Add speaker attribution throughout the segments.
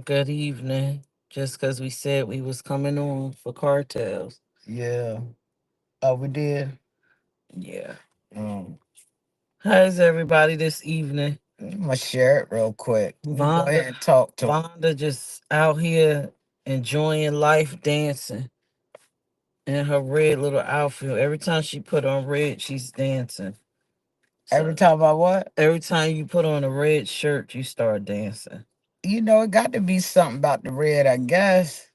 Speaker 1: Good evening. Just because we said we was coming on for cartels.
Speaker 2: Yeah. Oh, we did.
Speaker 1: Yeah.
Speaker 2: Um,
Speaker 1: How's everybody this evening?
Speaker 2: I'm gonna share it real quick. You go
Speaker 1: Vonda,
Speaker 2: ahead and talk to him.
Speaker 1: Vonda just out here enjoying life, dancing in her red little outfit. Every time she put on red, she's dancing.
Speaker 2: Every
Speaker 1: So
Speaker 2: time I what?
Speaker 1: every time you put on a red shirt, you start dancing.
Speaker 2: It got to be something about the red, I guess.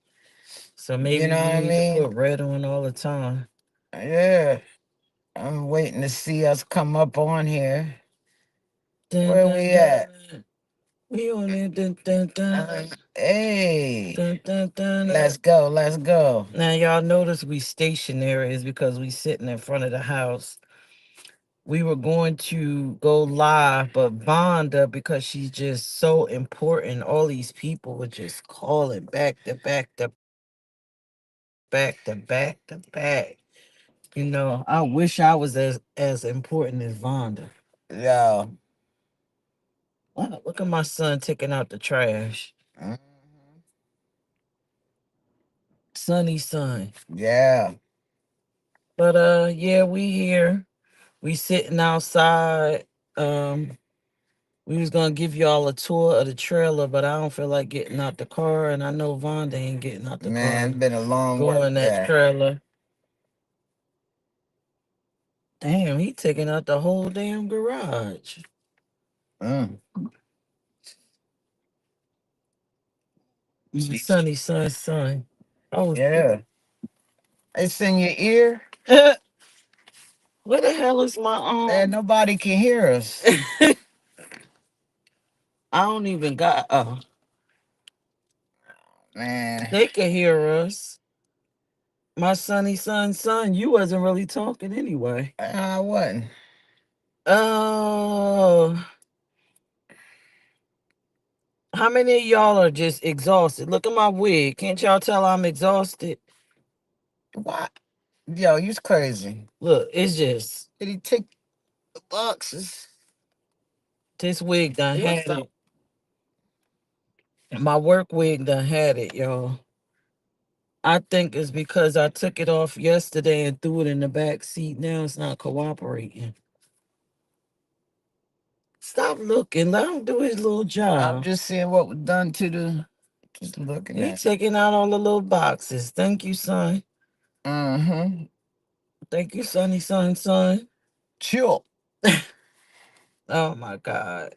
Speaker 1: So
Speaker 2: You
Speaker 1: maybe
Speaker 2: know
Speaker 1: you
Speaker 2: what I
Speaker 1: need to
Speaker 2: mean?
Speaker 1: put red on all the time.
Speaker 2: Yeah. I'm waiting to see us come up on here.
Speaker 1: Dun,
Speaker 2: Where
Speaker 1: dun,
Speaker 2: we
Speaker 1: dun,
Speaker 2: at?
Speaker 1: dun. We on it. Dun, dun, dun,
Speaker 2: Hey,
Speaker 1: dun, dun, dun.
Speaker 2: let's go. Let's go.
Speaker 1: Now y'all notice we stationary is because we sitting in front of the house. We were going to go live, but Vonda, because she's just so important, all these people were just calling back to back to back to back to back. I wish I was as important as Vonda.
Speaker 2: Yo.
Speaker 1: Wow, look at my son taking out the trash.
Speaker 2: Mhm.
Speaker 1: Sunny son.
Speaker 2: Yeah.
Speaker 1: But yeah, we here. We sitting outside. Um We was gonna give y'all a tour of the trailer, but I don't feel like getting out the car, and I know Vonda ain't getting out the
Speaker 2: Man,
Speaker 1: car.
Speaker 2: it's been a long
Speaker 1: Go
Speaker 2: work
Speaker 1: in that
Speaker 2: day.
Speaker 1: trailer. Damn, he taking out the whole damn garage.
Speaker 2: Mm.
Speaker 1: Sonny, son. Oh shit.
Speaker 2: Yeah. It's in your ear.
Speaker 1: Where the hell is my
Speaker 2: Man, nobody can hear us.
Speaker 1: I don't even got.
Speaker 2: Man,
Speaker 1: They can hear us. My sonny, son. You wasn't really talking anyway.
Speaker 2: I wasn't.
Speaker 1: Oh, how many of y'all are just exhausted? Look at my wig. Can't y'all tell I'm exhausted?
Speaker 2: What? Yo, you's crazy.
Speaker 1: Look, it's just
Speaker 2: Did he take the boxes?
Speaker 1: this wig done
Speaker 2: What's
Speaker 1: had
Speaker 2: up?
Speaker 1: it. My work wig done had it, y'all. I think it's because I took it off yesterday and threw it in the back seat. Now it's not cooperating. Stop looking. Let him do his little
Speaker 2: I'm
Speaker 1: job.
Speaker 2: just seeing what was done to the. Just looking
Speaker 1: He
Speaker 2: at.
Speaker 1: taking out all the little boxes. Thank you, son.
Speaker 2: Mm-hmm.
Speaker 1: Thank you, sonny, son.
Speaker 2: Chill.
Speaker 1: Oh my God.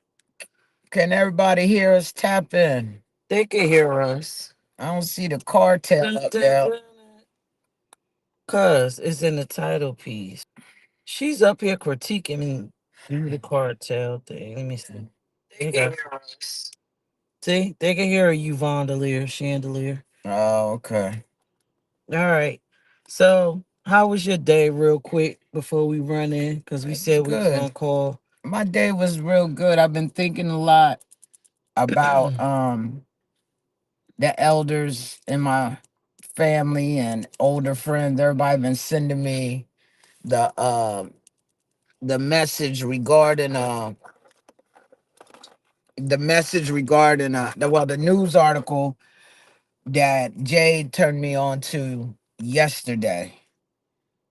Speaker 2: Can everybody hear us tap in?
Speaker 1: They can hear us.
Speaker 2: I don't see the cartel
Speaker 1: Dun,
Speaker 2: up
Speaker 1: dun,
Speaker 2: there.
Speaker 1: dun. Cause it's in the title piece. She's up here critiquing me through the cartel thing. Let me see.
Speaker 2: They
Speaker 1: There you
Speaker 2: can
Speaker 1: go.
Speaker 2: hear us.
Speaker 1: See, they can hear you, Vondelier, Chandelier.
Speaker 2: Oh, okay.
Speaker 1: All right. So, how was your day, real quick, before we run in? Because we
Speaker 2: It was
Speaker 1: said we was
Speaker 2: good.
Speaker 1: gonna call.
Speaker 2: My day was real good. I've been thinking a lot about the elders in my family and older friends. Everybody been sending me the the message regarding the news article that Jade turned me on to yesterday,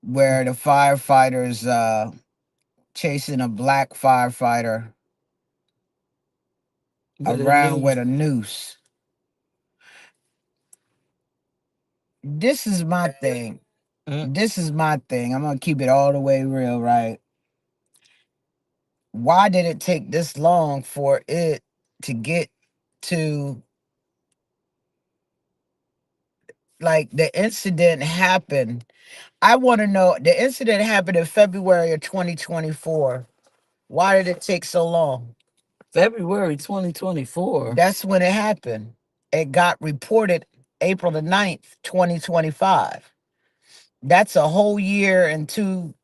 Speaker 2: where the firefighters chasing a black firefighter
Speaker 1: With a
Speaker 2: around
Speaker 1: new.
Speaker 2: with a noose. This is my thing.
Speaker 1: Mm,
Speaker 2: This is my thing. I'm gonna keep it all the way real, right? Why did it take this long for it to get to, like, the incident happened? I want to know, the incident happened in February of 2024. Why did it take so long?
Speaker 1: February 2024.
Speaker 2: That's when it happened. It got reported April the 9th, 2025. That's a whole year and two,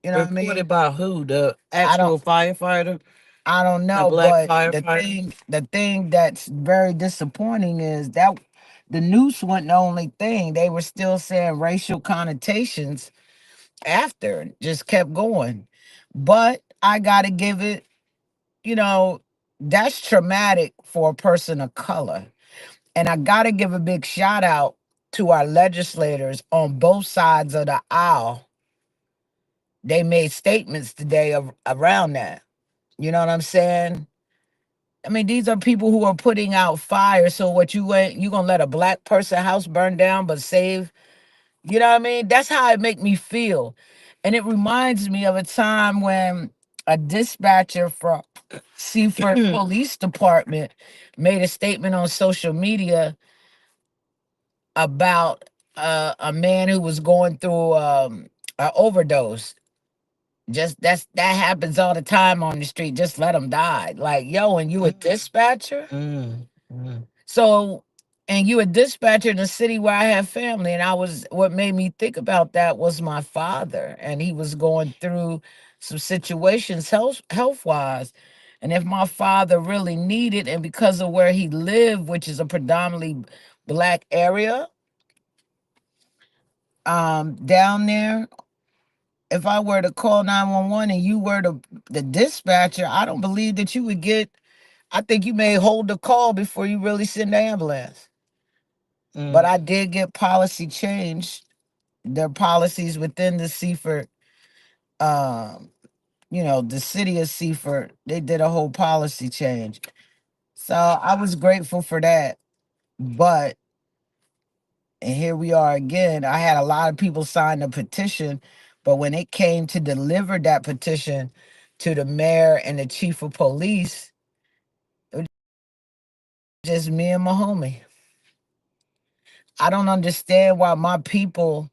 Speaker 2: you know what I
Speaker 1: Reported
Speaker 2: mean?
Speaker 1: by who? The
Speaker 2: I don't
Speaker 1: actual firefighter?
Speaker 2: I don't
Speaker 1: The
Speaker 2: know,
Speaker 1: black
Speaker 2: but
Speaker 1: firefighter?
Speaker 2: the thing that's very disappointing is that the noose wasn't the only thing. They were still saying racial connotations after, just kept going. But I gotta give it, you know, that's traumatic for a person of color. And I got to give a big shout out to our legislators on both sides of the aisle. They made statements today around that. You know what I'm saying? I mean, these are people who are putting out fire. So what you gonna let a black person house burn down but save, you know what I mean? That's how it make me feel. And it reminds me of a time when a dispatcher from Seaford Police Department made a statement on social media about a man who was going through an overdose. Just that happens all the time on the street. Just let them die. Like, yo, and you a dispatcher?
Speaker 1: Mm, mm,
Speaker 2: So, and you a dispatcher in a city where I have family, and what made me think about that was my father, and he was going through some situations health wise, and if my father really needed, and because of where he lived, which is a predominantly black area, down there, if I were to call 911 and you were the dispatcher, I don't believe that you would get. I think you may hold the call before you really send the ambulance. But
Speaker 1: mm.
Speaker 2: I did get policy change. Their policies within the Seaford, um, the city of Seaford, they did a whole policy change. So I was grateful for that. But, and here we are again. I had a lot of people sign the petition, but when it came to deliver that petition to the mayor and the chief of police, it was just me and my homie. I don't understand why my people,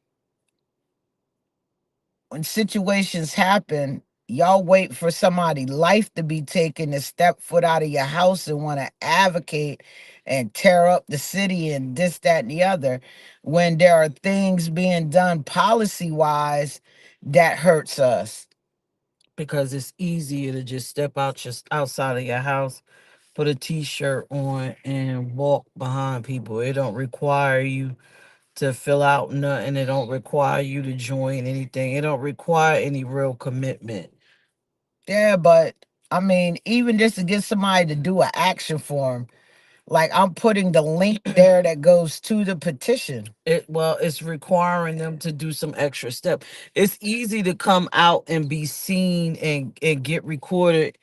Speaker 2: when situations happen, y'all wait for somebody's life to be taken to step foot out of your house and want to advocate and tear up the city and this, that, and the other, when there are things being done policy wise that hurts us.
Speaker 1: Because it's easier to just step out just outside of your house, put a t-shirt on and walk behind people. It don't require you to fill out nothing. It don't require you to join anything. It don't require any real commitment.
Speaker 2: Yeah, but I mean, even just to get somebody to do an action form, like I'm putting the link there that goes to the petition.
Speaker 1: It's requiring them to do some extra step. It's easy to come out and be seen and get recorded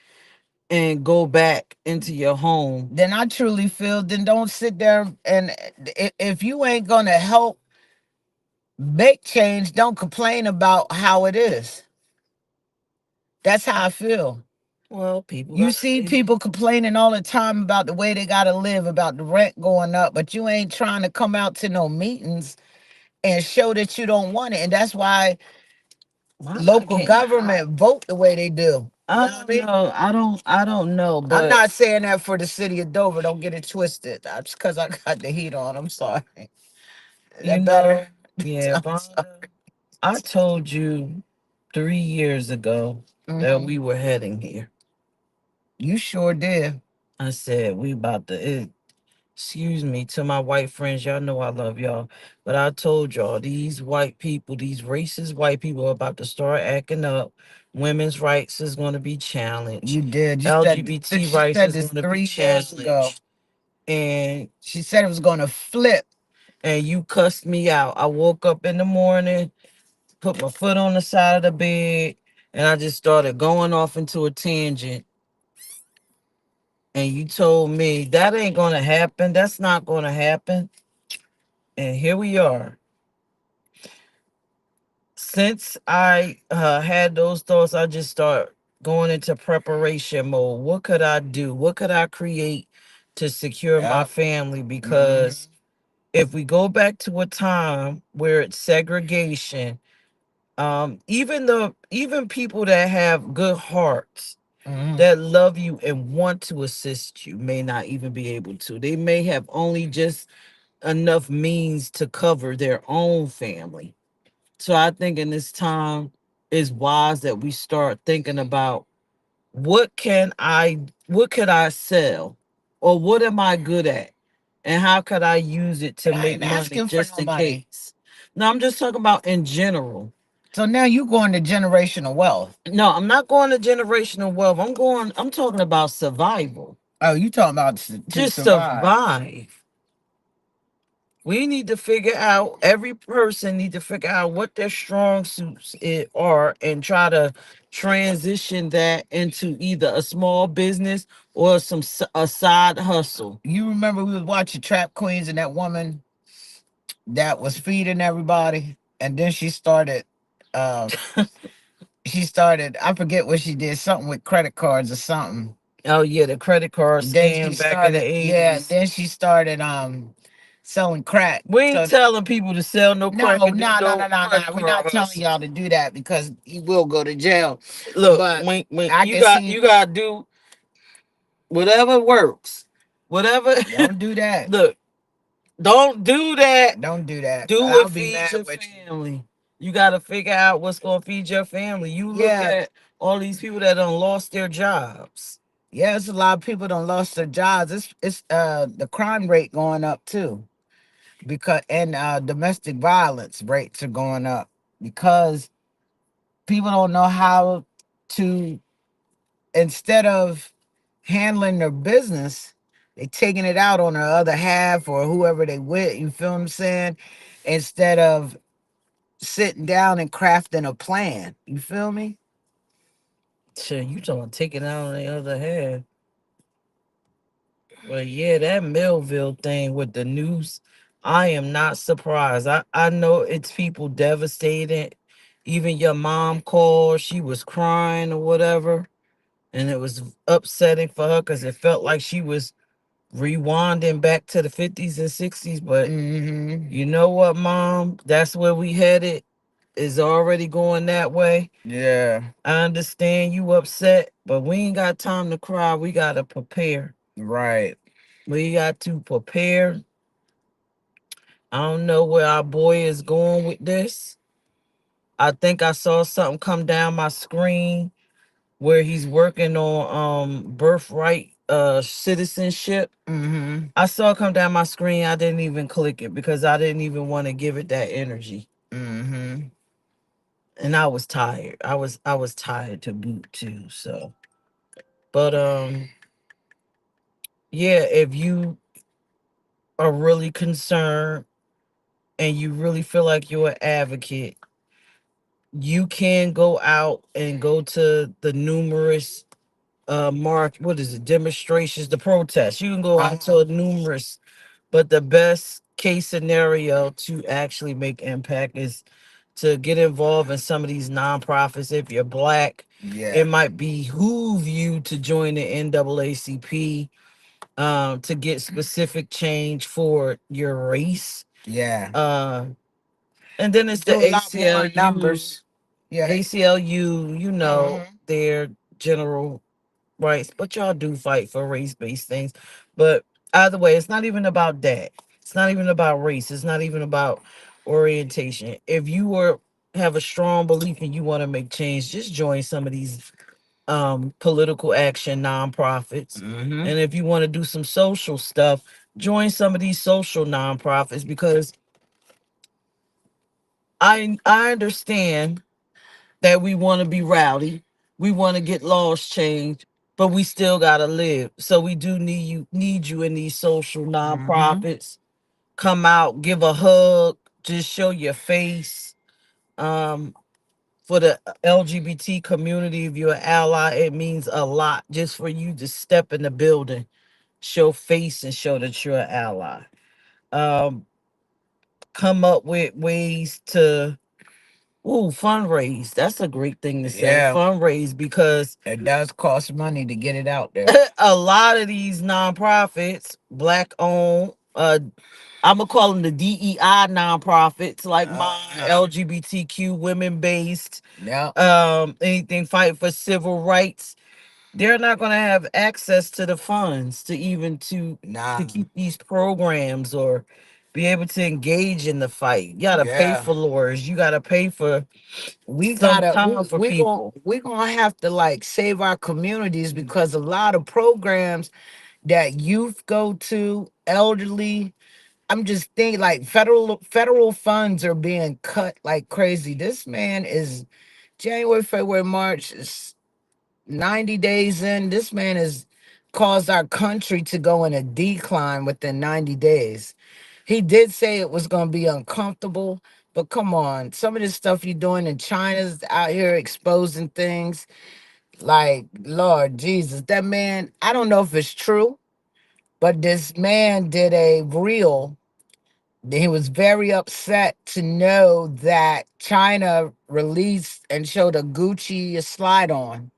Speaker 1: and go back into your home.
Speaker 2: Then I truly feel, then don't sit there and if you ain't gonna help make change, don't complain about how it is. That's how I feel.
Speaker 1: Well, people
Speaker 2: You
Speaker 1: got
Speaker 2: see people complaining all the time about the way they gotta live, about the rent going up, but you ain't trying to come out to no meetings and show that you don't want it. And that's why
Speaker 1: I
Speaker 2: local
Speaker 1: can't.
Speaker 2: government vote the way they do. You know
Speaker 1: I
Speaker 2: what I
Speaker 1: don't
Speaker 2: mean?
Speaker 1: know. I don't know,
Speaker 2: I'm
Speaker 1: but
Speaker 2: not saying that for the city of Dover. Don't get it twisted. That's because I got the heat on. I'm sorry. Is
Speaker 1: you
Speaker 2: that better?
Speaker 1: know, yeah,
Speaker 2: I'm sorry.
Speaker 1: Vonda, I told you 3 years ago that
Speaker 2: Mhm.
Speaker 1: we were heading here.
Speaker 2: You sure did.
Speaker 1: I said we about to. Excuse me to my white friends. Y'all know I love y'all, but I told y'all these white people, these racist white people, are about to start acting up. Women's rights is going to be challenged.
Speaker 2: You did.
Speaker 1: LGBT
Speaker 2: She
Speaker 1: rights
Speaker 2: said
Speaker 1: is
Speaker 2: this
Speaker 1: going to be
Speaker 2: 3 years ago.
Speaker 1: challenged. And
Speaker 2: She said it was going to flip.
Speaker 1: you cussed me out. I woke up in the morning, put my foot on the side of the bed, and I just started going off into a tangent. And you told me that ain't gonna happen. That's not gonna happen. And here we are. Since I had those thoughts, I just start going into preparation mode. What could I do? What could I create to secure my
Speaker 2: Yeah.
Speaker 1: family? Because if we go back to a time where it's segregation, even people that have good hearts
Speaker 2: Mhm.
Speaker 1: that love you and want to assist you may not even be able to. They may have only just enough means to cover their own family. So I think in this time it's wise that we start thinking about what can I what could I sell, or what am I good at, and how could I use it to
Speaker 2: And I
Speaker 1: make
Speaker 2: ain't
Speaker 1: money
Speaker 2: asking for
Speaker 1: just
Speaker 2: no
Speaker 1: in
Speaker 2: money.
Speaker 1: case. No, I'm just talking about in general.
Speaker 2: So now you going to generational wealth.
Speaker 1: No, I'm not going to generational wealth. I'm talking about survival.
Speaker 2: Oh, you talking about to
Speaker 1: Just
Speaker 2: survive.
Speaker 1: survive. We need to figure out, every person need to figure out what their strong suits are, and try to transition that into either a small business or a side hustle.
Speaker 2: You remember we was watching Trap Queens and that woman that was feeding everybody, and then uh she started, I forget what she did, something with credit cards or something.
Speaker 1: Oh yeah, the credit card
Speaker 2: Then she
Speaker 1: scam back in the
Speaker 2: started, yeah,
Speaker 1: 80s.
Speaker 2: then she started selling crack.
Speaker 1: We ain't
Speaker 2: So
Speaker 1: telling people to sell no crack
Speaker 2: no,
Speaker 1: and do
Speaker 2: no, no, no,
Speaker 1: no
Speaker 2: no, no.
Speaker 1: credit
Speaker 2: We're
Speaker 1: card
Speaker 2: not telling
Speaker 1: hustle.
Speaker 2: y'all to do that because you will go to jail.
Speaker 1: Look,
Speaker 2: But
Speaker 1: when
Speaker 2: I can see,
Speaker 1: you gotta do whatever works. Whatever.
Speaker 2: don't do that.
Speaker 1: Look, don't do that.
Speaker 2: Don't do that.
Speaker 1: Do
Speaker 2: I'll
Speaker 1: what
Speaker 2: be
Speaker 1: feeds
Speaker 2: mad
Speaker 1: your
Speaker 2: with you.
Speaker 1: family. You gotta figure out what's gonna feed your family. You look
Speaker 2: Yeah,
Speaker 1: at all these people that done lost their jobs.
Speaker 2: yeah, it's a lot of people don't lost their jobs. It's the crime rate going up too. Because and domestic violence rates are going up because people don't know how to, instead of handling their business, they taking it out on the other half or whoever they with. You feel what I'm saying? Instead of sitting down and crafting a plan. You feel me?
Speaker 1: Shit, you talking about taking out on the other hand. But yeah, that Millville thing with the news, I am not surprised. I know it's people devastated. Even your mom called, she was crying or whatever. And it was upsetting for her because it felt like she was rewinding back to the 50s and 60s. But
Speaker 2: Mm-hmm.
Speaker 1: you know what, mom? That's where we headed. Is already going that way.
Speaker 2: Yeah.
Speaker 1: I understand you upset, but we ain't got time to cry. We got to prepare.
Speaker 2: Right.
Speaker 1: We got to prepare. I don't know where our boy is going with this. I think I saw something come down my screen where he's working on birthright citizenship.
Speaker 2: Mm-hmm.
Speaker 1: I saw it come down my screen. I didn't even click it because I didn't even want to give it that energy.
Speaker 2: Mm-hmm.
Speaker 1: And I was tired. I was tired to boot too. So, but yeah, if you are really concerned and you really feel like you're an advocate, you can go out and go to the numerous mark what is it, demonstrations, the protests. You can go out to
Speaker 2: Uh-huh.
Speaker 1: a numerous, but the best case scenario to actually make impact is to get involved in some of these nonprofits. If you're black, it
Speaker 2: Yeah.
Speaker 1: might behoove you to join the NAACP, to get specific change for your race.
Speaker 2: Yeah.
Speaker 1: uh and then it's the
Speaker 2: Do a lot more
Speaker 1: ACLU.
Speaker 2: numbers. Yeah.
Speaker 1: ACLU, you know,
Speaker 2: Mm-hmm.
Speaker 1: their general rights, but y'all do fight for race-based things. But either way, it's not even about that. It's not even about race. It's not even about orientation. If you were have a strong belief and you want to make change, just join some of these political action nonprofits.
Speaker 2: Mm-hmm.
Speaker 1: And if you want to do some social stuff, join some of these social nonprofits, because I understand that we want to be rowdy, we want to get laws changed, but we still gotta live. So we do need you in these social
Speaker 2: Mm-hmm.
Speaker 1: nonprofits. Come out, give a hug, just show your face. Um, for the LGBT community, if you're an ally, it means a lot just for you to step in the building, show face, and show that you're an ally. Um, come up with ways to fundraise. That's a great thing to say.
Speaker 2: Yeah.
Speaker 1: Fundraise, because
Speaker 2: It does cost money to get it out there.
Speaker 1: a lot of these nonprofits, black owned, I'm gonna call them the DEI nonprofits, like mine,
Speaker 2: Uh-huh.
Speaker 1: LGBTQ women based,
Speaker 2: Yeah.
Speaker 1: anything fight for civil rights. They're not gonna have access to the funds to even to
Speaker 2: Nah.
Speaker 1: keep these programs or be able to engage in the fight. You gotta pay
Speaker 2: Yeah.
Speaker 1: for lawyers. You gotta pay for
Speaker 2: We
Speaker 1: some
Speaker 2: gotta
Speaker 1: time for people.
Speaker 2: we gonna have to like save our communities because a lot of programs that youth go to, elderly, I'm just thinking like federal funds are being cut like crazy. This man is January, February, March is 90 days in. This man has caused our country to go in a decline within 90 days. He did say it was going to be uncomfortable, but come on, some of this stuff you're doing in China's out here exposing things like Lord Jesus. That man, I don't know if it's true, but this man did a reel. He was very upset to know that China released and showed a Gucci slide on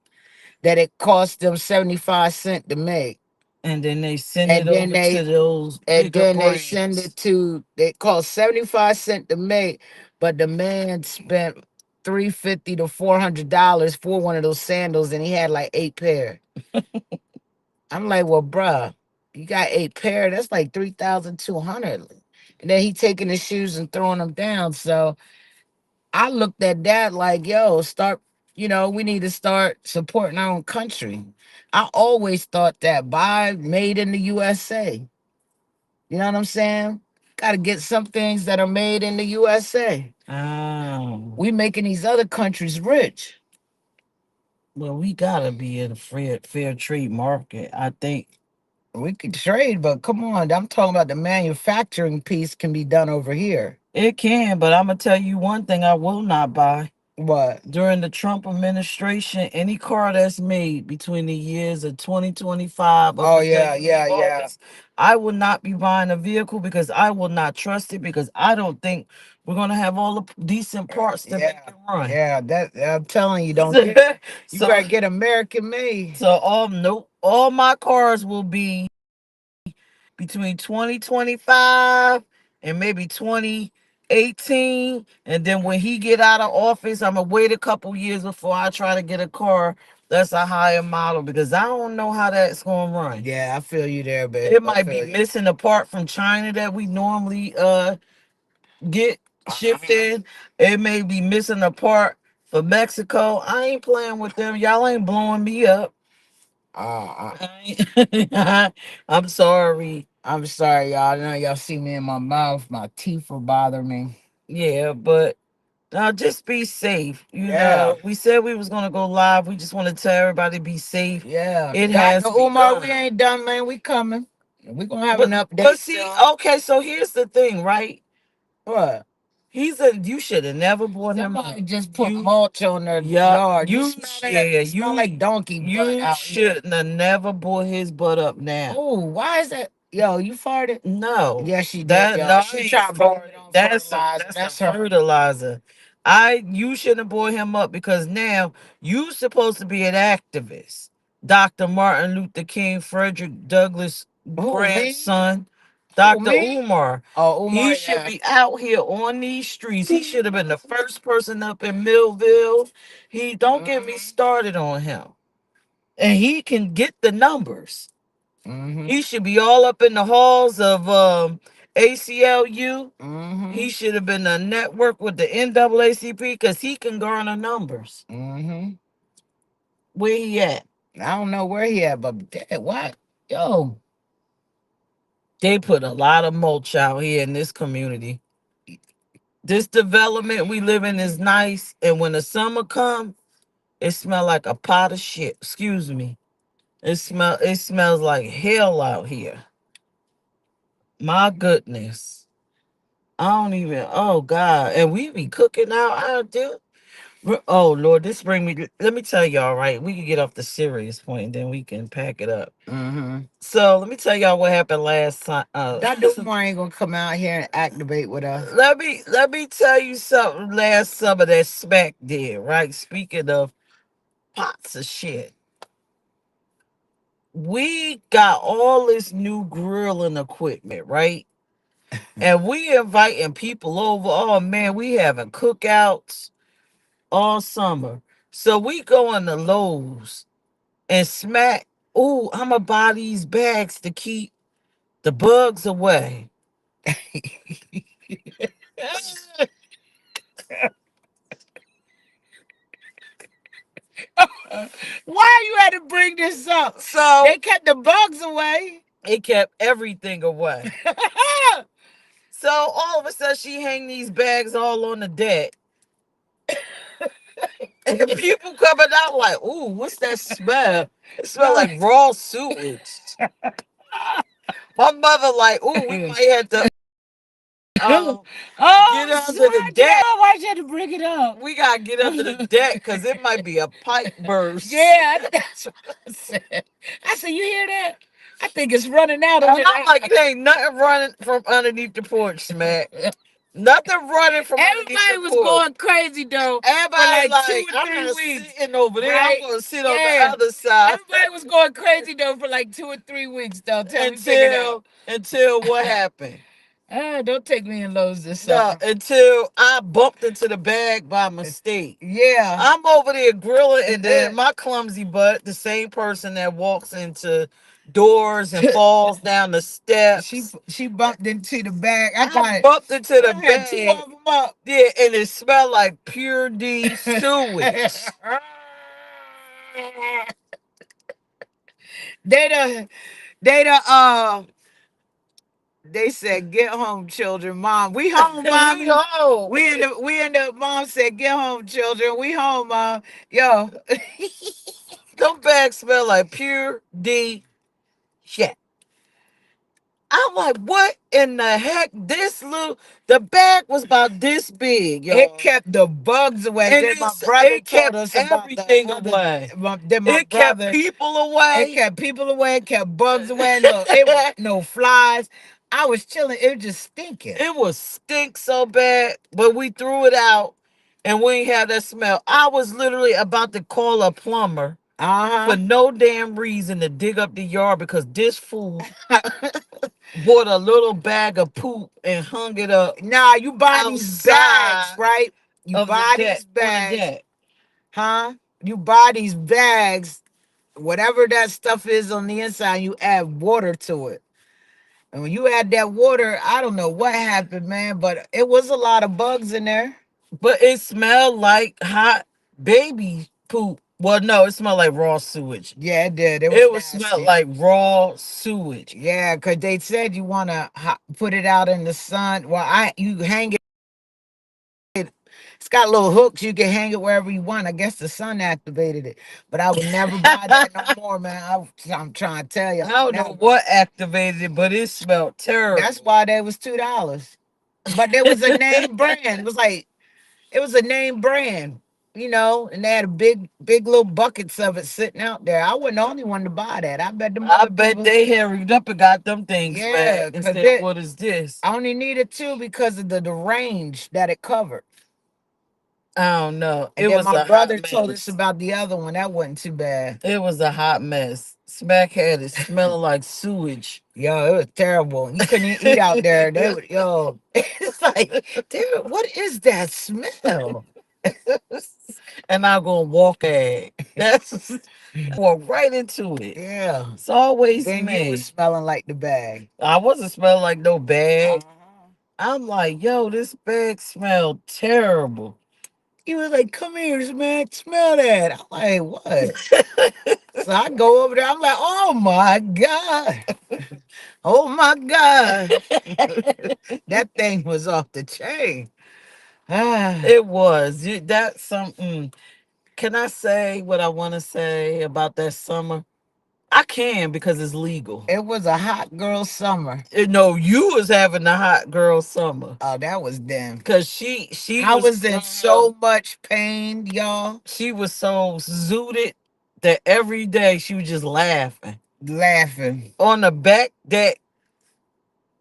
Speaker 2: that it cost them 75 cents to make.
Speaker 1: And then they send it
Speaker 2: And then
Speaker 1: over
Speaker 2: they
Speaker 1: to those
Speaker 2: and
Speaker 1: bigger
Speaker 2: then they send
Speaker 1: brands.
Speaker 2: it to they cost 75 cents to make, but the man spent $350 to $400 for one of those sandals and he had like 8 pair. I'm like, well, bruh, you got 8 pair, that's like 3,200. And then he taking his shoes and throwing them down. So I looked at that like, yo, start, we need to start supporting our own country. I always thought that buy made in the USA. You know what I'm saying? Got to get some things that are made in the USA.
Speaker 1: Oh,
Speaker 2: We making these other countries rich.
Speaker 1: well, we gotta be in a fair trade market. I think
Speaker 2: We could trade, but come on, I'm talking about the manufacturing piece can be done over here.
Speaker 1: it can, but I'm gonna tell you one thing I will not buy.
Speaker 2: What?
Speaker 1: During the Trump administration, any car that's made between the years of 2025 up
Speaker 2: Oh
Speaker 1: until
Speaker 2: yeah, yeah, yeah.
Speaker 1: August, I will not be buying a vehicle because I will not trust it because I don't think we're gonna have all the decent parts to make
Speaker 2: Yeah,
Speaker 1: it run.
Speaker 2: yeah. That I'm telling you, don't get. You
Speaker 1: So
Speaker 2: better get American made.
Speaker 1: so all my cars will be between 2025 and maybe 2018, and then when he get out of office, I'm gonna wait a couple years before I try to get a car that's a higher model because I don't know how that's gonna run.
Speaker 2: Yeah, I feel you there, babe.
Speaker 1: It
Speaker 2: I
Speaker 1: might be
Speaker 2: feel you.
Speaker 1: missing a part from China that we normally get shipped in. It may be missing a part for Mexico. I ain't playing with them. Y'all ain't blowing me up.
Speaker 2: Uh,
Speaker 1: I'm sorry.
Speaker 2: I'm sorry, y'all. I know y'all see me in my mouth. My teeth will bother me.
Speaker 1: Yeah, but just be safe.
Speaker 2: Yeah,
Speaker 1: We said we was gonna go live. We just want to tell everybody be safe.
Speaker 2: yeah.
Speaker 1: It
Speaker 2: Dr.
Speaker 1: has
Speaker 2: Umar, we
Speaker 1: begun.
Speaker 2: ain't done, man. We coming. We gonna have an
Speaker 1: But
Speaker 2: update
Speaker 1: see,
Speaker 2: soon.
Speaker 1: okay, so here's the thing, right?
Speaker 2: What?
Speaker 1: You should have never bought him
Speaker 2: Somebody
Speaker 1: up.
Speaker 2: just put
Speaker 1: You
Speaker 2: mulch on their
Speaker 1: Yeah,
Speaker 2: yard. You smell it?
Speaker 1: yeah,
Speaker 2: It smell like donkey butt
Speaker 1: you
Speaker 2: out here.
Speaker 1: shouldn't have never brought his butt up now.
Speaker 2: Oh, why is that? Yo, you farted?
Speaker 1: No,
Speaker 2: Yes, she did,
Speaker 1: that
Speaker 2: y'all.
Speaker 1: no, I
Speaker 2: She
Speaker 1: ain't
Speaker 2: tried to blame
Speaker 1: farting.
Speaker 2: it on
Speaker 1: That's
Speaker 2: fertilizer.
Speaker 1: that's
Speaker 2: That's
Speaker 1: a
Speaker 2: her.
Speaker 1: fertilizer. You shouldn't have brought him up because now you supposed to be an activist. Dr. Martin Luther King, Frederick Douglass
Speaker 2: Who, me?
Speaker 1: grandson,
Speaker 2: Who,
Speaker 1: Dr.
Speaker 2: me?
Speaker 1: Umar.
Speaker 2: Oh, Umar,
Speaker 1: He should
Speaker 2: yeah.
Speaker 1: be out here on these streets. He should have been the first person up in Millville. He don't get me started on him. And he can get the numbers.
Speaker 2: Mm-hmm.
Speaker 1: He should be all up in the halls of ACLU.
Speaker 2: Mm-hmm.
Speaker 1: He should have been a network with the NAACP because he can garner numbers.
Speaker 2: Mm-hmm.
Speaker 1: Where he at?
Speaker 2: I don't know where he at, but what? Yo,
Speaker 1: They put a lot of mulch out here in this community. This development we live in is nice, and when the summer come, it smell like a pot of shit. Excuse me. It smells like hell out here. My goodness. I don't even. Oh God, and we be cooking out. I do. Oh Lord, this bring me. Let me tell y'all. Right, we can get off the serious point, and then we can pack it up.
Speaker 2: mm-hmm.
Speaker 1: So let me tell y'all what happened last time.
Speaker 2: Dr. Umar ain't gonna come out here and activate with us.
Speaker 1: let me tell you something. Last summer that Smack did. Right. Speaking of pots of shit, we got all this new grilling equipment. Right. And we inviting people over. Oh man, we having cookouts all summer. So we going to Lowe's and Smack. Oh, I'm gonna buy these bags to keep the bugs away.
Speaker 2: Why you had to bring this up?
Speaker 1: So
Speaker 2: They kept the bugs away.
Speaker 1: it kept everything away. So all of a sudden she hang these bags all on the deck. And people coming out like, ooh, what's that smell? It smell like raw sewage. My mother like, ooh, we might have to
Speaker 2: Oh,
Speaker 1: get under the
Speaker 2: snap.
Speaker 1: deck.
Speaker 2: Yeah, why'd you have to bring it up?
Speaker 1: We gotta get under the deck because it might be a pipe burst.
Speaker 2: Yeah, that's what I said. I said, you hear that? I think it's running out of
Speaker 1: And
Speaker 2: it.
Speaker 1: I'm like, it ain't nothing running from underneath the porch, Smack. Nothing running from underneath
Speaker 2: Everybody
Speaker 1: the
Speaker 2: was
Speaker 1: porch.
Speaker 2: going crazy though for
Speaker 1: Everybody
Speaker 2: like
Speaker 1: like,
Speaker 2: 2 or
Speaker 1: I'm
Speaker 2: 3
Speaker 1: not
Speaker 2: weeks.
Speaker 1: sitting over there. I'm
Speaker 2: Right?
Speaker 1: gonna sit on the
Speaker 2: Yeah.
Speaker 1: other side
Speaker 2: Everybody was going crazy though for like 2 or 3 weeks though. Till we figured out.
Speaker 1: until what happened?
Speaker 2: Don't take me in Lowe's this
Speaker 1: No,
Speaker 2: summer.
Speaker 1: until I bumped into the bag by mistake.
Speaker 2: Yeah.
Speaker 1: I'm over there grilling, and then my clumsy butt, the same person that walks into doors and falls down the steps.
Speaker 2: She bumped into the bag.
Speaker 1: I bumped into the
Speaker 2: I had two
Speaker 1: bag.
Speaker 2: of them up.
Speaker 1: Yeah, and it smelled like pure D sewage.
Speaker 2: they done, they done, they said, "Get home, children." Mom, we home, mommy.
Speaker 1: home.
Speaker 2: We in the. Mom said, "Get home, children. We home, mom." Yo,
Speaker 1: Them bags smell like pure D shit. I'm like, what in the heck? The bag was about this big, y'all.
Speaker 2: it kept the bugs away.
Speaker 1: And
Speaker 2: Then my brother
Speaker 1: it
Speaker 2: told
Speaker 1: kept
Speaker 2: us about the
Speaker 1: everything
Speaker 2: other.
Speaker 1: away.
Speaker 2: Then my
Speaker 1: It kept
Speaker 2: brother.
Speaker 1: people
Speaker 2: It
Speaker 1: away.
Speaker 2: kept people away. It kept bugs away. Look, it was no flies. I was chilling. It was just stinking.
Speaker 1: It was stink so bad, but we threw it out and we ain't have that smell. I was literally about to call a plumber for no damn reason to dig up the yard because this fool bought a little bag of poop and hung it up.
Speaker 2: Nah, you buy these bags, right? You buy these bags, huh? You buy these bags, whatever that stuff is on the inside, you add water to it. And when you add that water, I don't know what happened, man, but it was a lot of bugs in there.
Speaker 1: But it smelled like hot baby poop. Well, no, it smelled like raw sewage.
Speaker 2: Yeah, it did.
Speaker 1: It was smelled like raw sewage.
Speaker 2: Yeah, because they said you want to put it out in the sun. Well, you hang it. It's got little hooks. You can hang it wherever you want. I guess the sun activated it. But I would never buy that no more, man. I'm trying to tell you.
Speaker 1: I don't know what activated it, but it smelled terrible.
Speaker 2: That's why that was $2. But there was a name brand. It was a name brand, and they had a big little buckets of it sitting out there. I wasn't the only one to buy that. I bet
Speaker 1: they hurried up and got them things back.
Speaker 2: because
Speaker 1: What is this?
Speaker 2: I only needed two because of the range that it covered.
Speaker 1: I don't know.
Speaker 2: And then my brother told us about the other one. That wasn't too bad.
Speaker 1: It was a hot mess. Smack had it smelling like sewage.
Speaker 2: Yo, it was terrible. You couldn't even eat out there. It's like, dude, what is that smell?
Speaker 1: And I'm gonna walk at that's walk right into it.
Speaker 2: Yeah.
Speaker 1: It's always
Speaker 2: then
Speaker 1: me.
Speaker 2: You was smelling like the bag.
Speaker 1: I wasn't smelling like no bag. I'm like, yo, this bag smelled terrible.
Speaker 2: He was like, come here, Smack, smell that. I'm like, what? So I go over there. I'm like, oh my God. Oh my God. That thing was off the chain.
Speaker 1: It was. That's something. Can I say what I want to say about that summer? I can because it's legal.
Speaker 2: It was a hot girl summer.
Speaker 1: No, you was having a hot girl summer.
Speaker 2: Oh, that was them.
Speaker 1: Cause she
Speaker 2: I was in so much pain, y'all.
Speaker 1: She was so zooted that every day she was just laughing. On the back deck,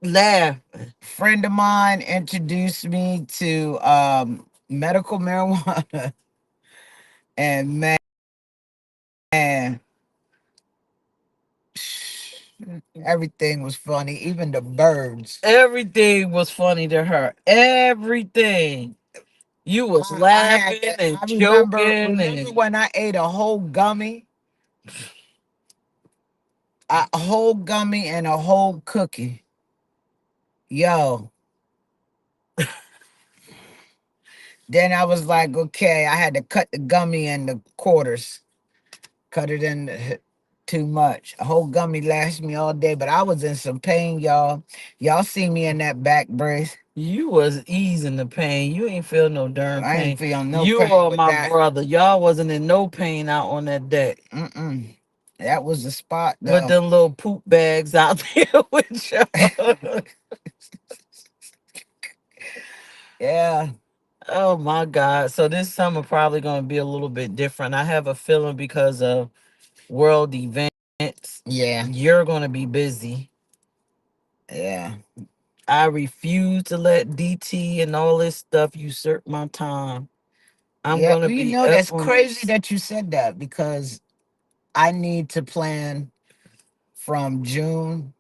Speaker 1: laughing.
Speaker 2: Friend of mine introduced me to medical marijuana. And man, everything was funny, even the birds.
Speaker 1: Everything was funny to her. Everything. You was laughing and joking.
Speaker 2: Remember when I ate a whole gummy? A whole gummy and a whole cookie. Yo. Then I was like, okay, I had to cut the gummy into quarters. Cut it in too much. A whole gummy lasted me all day, but I was in some pain, y'all. Y'all see me in that back brace.
Speaker 1: You was easing the pain. You ain't feel no darn pain.
Speaker 2: I ain't feel no
Speaker 1: you
Speaker 2: pain.
Speaker 1: You are my brother. Y'all wasn't in no pain out on that deck.
Speaker 2: That was the spot, though.
Speaker 1: With them little poop bags out there with y'all. God. So this summer probably gonna be a little bit different. I have a feeling because of world events.
Speaker 2: Yeah,
Speaker 1: You're gonna be busy.
Speaker 2: yeah,
Speaker 1: I refuse to let DT and all this stuff usurp my time. I'm
Speaker 2: yeah.
Speaker 1: gonna
Speaker 2: You
Speaker 1: be
Speaker 2: know,
Speaker 1: up
Speaker 2: that's
Speaker 1: on
Speaker 2: crazy
Speaker 1: this.
Speaker 2: that you said that because I need to plan from June,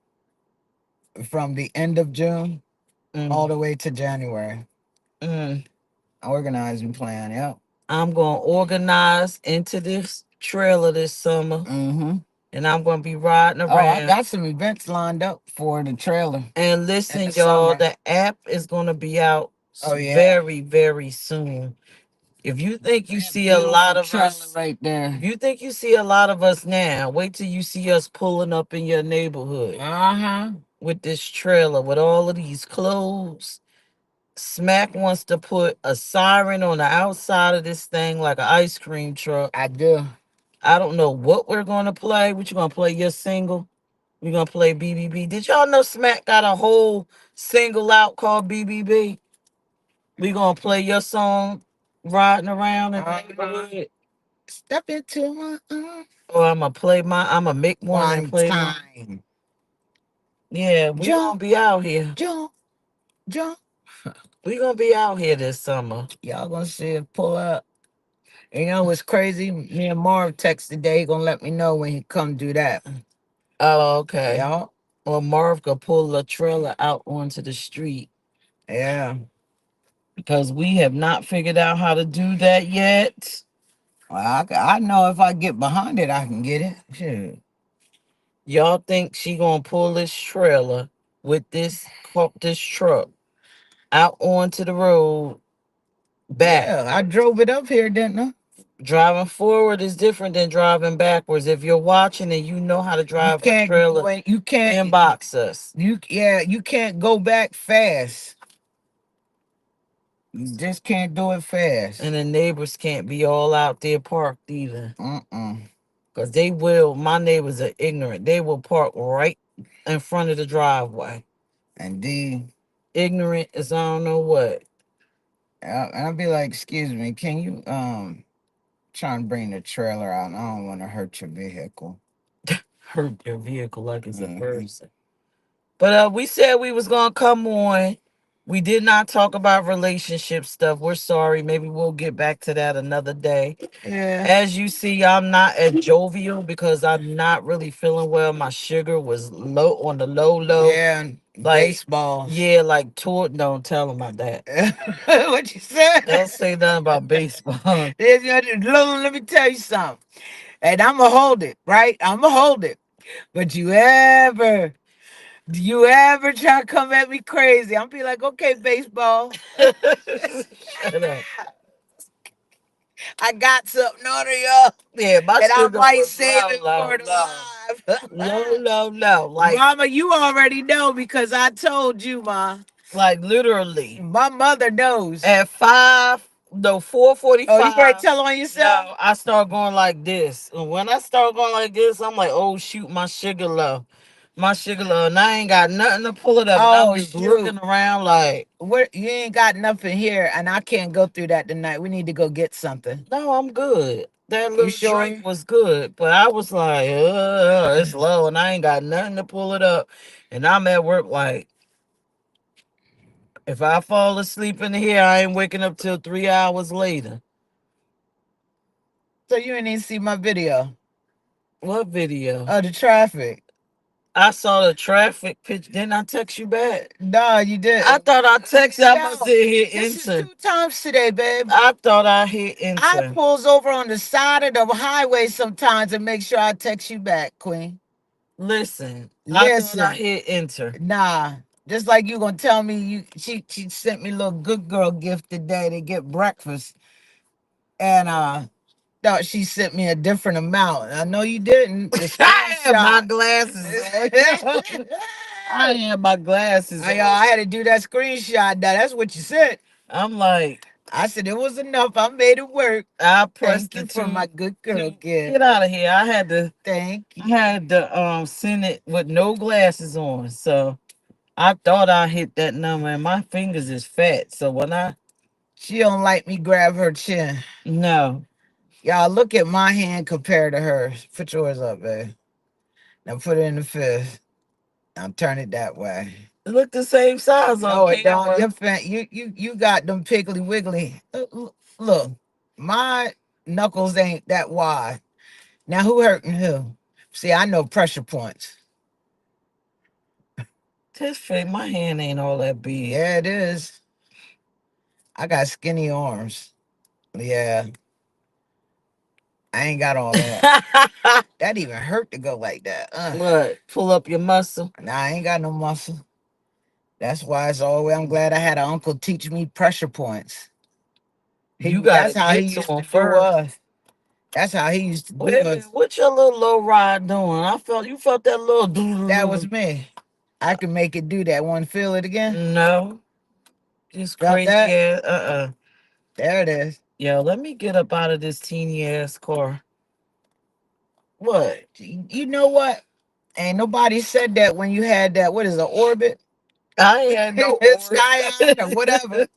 Speaker 2: from the end of June all
Speaker 1: Mm,
Speaker 2: the way to January.
Speaker 1: mm.
Speaker 2: Organizing plan. Yep.
Speaker 1: I'm gonna organize into this trailer this summer,
Speaker 2: Mm-hmm.
Speaker 1: and I'm gonna be riding
Speaker 2: Oh, I
Speaker 1: around.
Speaker 2: got some events lined up for the trailer
Speaker 1: And
Speaker 2: in the
Speaker 1: listen, y'all,
Speaker 2: summer.
Speaker 1: the app is gonna be out
Speaker 2: Oh yeah.
Speaker 1: very, very soon. If you think you
Speaker 2: That
Speaker 1: see a lot
Speaker 2: beautiful
Speaker 1: of
Speaker 2: trailer
Speaker 1: us,
Speaker 2: right
Speaker 1: if
Speaker 2: there.
Speaker 1: you think you see a lot of us now, wait till you see us pulling up in your neighborhood
Speaker 2: Uh-huh.
Speaker 1: with this trailer with all of these clothes. Smack wants to put a siren on the outside of this thing like an ice cream truck.
Speaker 2: I do.
Speaker 1: I don't know what we're gonna play. What you gonna play your single? We're gonna play BBB. Did y'all know Smack got a whole single out called BBB? We gonna play your song, riding around in the neighborhood,
Speaker 2: Step into my
Speaker 1: or I'm gonna play my. I'm gonna make one and
Speaker 2: one
Speaker 1: play my.
Speaker 2: time.
Speaker 1: Yeah, we gonna
Speaker 2: Jump,
Speaker 1: be out here.
Speaker 2: jump, jump.
Speaker 1: We gonna be out here this summer.
Speaker 2: Y'all gonna see it pull up. You know what's crazy? Me and Marv text today. He gonna let me know when he come do that.
Speaker 1: Oh, okay.
Speaker 2: Y'all.
Speaker 1: Or Marv could pull the trailer out onto the street
Speaker 2: Yeah.
Speaker 1: because we have not figured out how to do that yet.
Speaker 2: Well, I know if I get behind it, I can get it. Shit.
Speaker 1: Y'all think she gonna pull this trailer with this truck out onto the road back?
Speaker 2: Yeah, I drove it up here, didn't I?
Speaker 1: Driving forward is different than driving backwards. If you're watching and you know how to
Speaker 2: You
Speaker 1: drive a
Speaker 2: can't
Speaker 1: trailer,
Speaker 2: when you can't
Speaker 1: inbox us.
Speaker 2: you can't go back fast. You just can't do it fast.
Speaker 1: And the neighbors can't be all out there parked either.
Speaker 2: Mm-mm.
Speaker 1: Because they will, my neighbors are ignorant. They will park right in front of the driveway.
Speaker 2: Indeed.
Speaker 1: Ignorant as I don't know what.
Speaker 2: And I'll be like, excuse me, can you try and bring the trailer out? I don't want to hurt your vehicle.
Speaker 1: Hurt their vehicle like it's a
Speaker 2: Mhm.
Speaker 1: person. But we said we was gonna come on. We did not talk about relationship stuff. We're sorry. Maybe we'll get back to that another day.
Speaker 2: Yeah.
Speaker 1: As you see, I'm not as jovial because I'm not really feeling well. My sugar was low on the low.
Speaker 2: Yeah.
Speaker 1: Like,
Speaker 2: Baseballs.
Speaker 1: yeah, like toward. Don't tell them about that.
Speaker 2: What you said?
Speaker 1: Don't say nothing about baseball.
Speaker 2: Let me tell you something. And I'm going to hold it, right? I'm going to hold it. But do you ever try to come at me crazy? I'm be like, okay, baseball.
Speaker 1: Shut up.
Speaker 2: I got something on y'all.
Speaker 1: Yeah, my
Speaker 2: And I
Speaker 1: sugar
Speaker 2: might
Speaker 1: was
Speaker 2: save
Speaker 1: low,
Speaker 2: it
Speaker 1: low,
Speaker 2: for the
Speaker 1: low. Low,
Speaker 2: live.
Speaker 1: low, low.
Speaker 2: Mama, you already know because I told you, Ma.
Speaker 1: Like literally.
Speaker 2: My mother knows.
Speaker 1: At five, no, four forty
Speaker 2: Oh, you better
Speaker 1: five.
Speaker 2: tell on yourself?
Speaker 1: No, I start going like this. And when I start going like this, I'm like, oh shoot, my sugar low. My sugar low. And I ain't got nothing to pull it up. And I'm
Speaker 2: Oh,
Speaker 1: just
Speaker 2: shoot.
Speaker 1: looking around like,
Speaker 2: You ain't got nothing here, and I can't go through that tonight. We need to go get something.
Speaker 1: no, I'm good. That
Speaker 2: You
Speaker 1: little
Speaker 2: sure?
Speaker 1: drink was good. But I was like, it's low and I ain't got nothing to pull it up. And I'm at work like, if I fall asleep in here, I ain't waking up till 3 hours later.
Speaker 2: So you didn't even see my video
Speaker 1: What video?
Speaker 2: of the traffic?
Speaker 1: I saw the traffic pitch. Didn't I text you back?
Speaker 2: No, you
Speaker 1: I
Speaker 2: didn't.
Speaker 1: thought I texted. I must
Speaker 2: Yo,
Speaker 1: have hit
Speaker 2: this is
Speaker 1: enter.
Speaker 2: 2 times today, babe.
Speaker 1: I thought I hit
Speaker 2: I
Speaker 1: enter.
Speaker 2: pulls over on the side of the highway sometimes and make sure I text you back, Queen.
Speaker 1: Listen, I thought I
Speaker 2: Listen,
Speaker 1: hit enter.
Speaker 2: nah. Just like you gonna tell me she sent me a little good girl gift today to get breakfast. And thought she sent me a different amount. I know you didn't. The
Speaker 1: I had my
Speaker 2: screenshot.
Speaker 1: glasses on. I had my glasses on.
Speaker 2: I had to do that screenshot. Now that's what you said.
Speaker 1: I'm like,
Speaker 2: I said it was enough. I made it work.
Speaker 1: I pressed
Speaker 2: Thank
Speaker 1: the
Speaker 2: you for
Speaker 1: two.
Speaker 2: my good girl gift.
Speaker 1: Get out of here. I had to.
Speaker 2: Thank
Speaker 1: I
Speaker 2: you.
Speaker 1: had to send it with no glasses on. So I thought I hit that number, and my fingers is fat. So when I
Speaker 2: She don't like me grab her chin.
Speaker 1: No.
Speaker 2: Y'all look at my hand compared to hers. Put yours up, babe. Now put it in the fist. Now turn it that way.
Speaker 1: It look the same size on
Speaker 2: No, it don't.
Speaker 1: camera.
Speaker 2: Your you got them piggly wiggly. Look, my knuckles ain't that wide. Now who hurting who? See, I know pressure points.
Speaker 1: This fake, my hand ain't all that big.
Speaker 2: Yeah, it is. I got skinny arms. Yeah, I ain't got all that. That even hurt to go like that.
Speaker 1: What? Pull up your muscle.
Speaker 2: Nah, I ain't got no muscle. That's why it's always. I'm glad I had an uncle teach me pressure points.
Speaker 1: You got
Speaker 2: That's
Speaker 1: to
Speaker 2: how he
Speaker 1: get to
Speaker 2: used to
Speaker 1: him
Speaker 2: do
Speaker 1: first.
Speaker 2: us. That's how he used to do
Speaker 1: Wait a minute,
Speaker 2: us.
Speaker 1: what your little low ride doing? You felt that little.
Speaker 2: That was me. I can make it do that. Want to feel it again?
Speaker 1: No, just
Speaker 2: Felt
Speaker 1: crazy
Speaker 2: that?
Speaker 1: ass.
Speaker 2: There it is.
Speaker 1: Yo, let me get up out of this teeny ass car.
Speaker 2: What? You know what? Ain't nobody said that when you had that. What is an orbit?
Speaker 1: I ain't had no
Speaker 2: Skyline or whatever.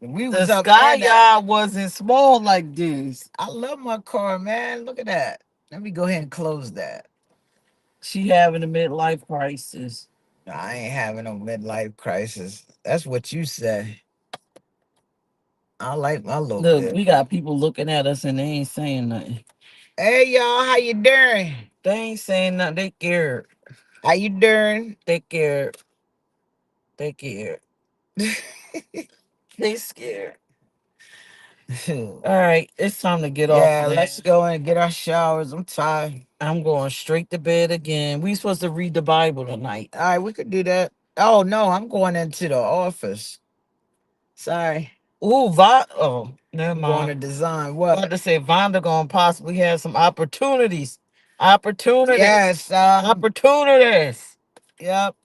Speaker 2: We
Speaker 1: The
Speaker 2: was up
Speaker 1: sky
Speaker 2: in that.
Speaker 1: yard wasn't small like this.
Speaker 2: I love my car, man. Look at that. Let me go ahead and close that.
Speaker 1: She having a midlife crisis.
Speaker 2: I ain't having no midlife crisis. That's what you say. I like my little
Speaker 1: Look,
Speaker 2: bit.
Speaker 1: we got people looking at us and they ain't saying nothing.
Speaker 2: Hey y'all, how you doing?
Speaker 1: They ain't saying nothing. They scared.
Speaker 2: How you doing?
Speaker 1: They scared. They scared. They scared. All right, it's time to get off
Speaker 2: Yeah,
Speaker 1: of
Speaker 2: let's
Speaker 1: that.
Speaker 2: go and get our showers. I'm tired.
Speaker 1: I'm going straight to bed again. We supposed to read the Bible tonight.
Speaker 2: All right, we could do that. Oh no, I'm going into the office. Sorry.
Speaker 1: Ooh, oh, never
Speaker 2: I'm going to
Speaker 1: mind.
Speaker 2: design
Speaker 1: I'm about
Speaker 2: what?
Speaker 1: to say Vonda gonna possibly have some opportunities. Opportunities.
Speaker 2: Yes.
Speaker 1: Opportunities.
Speaker 2: Yep.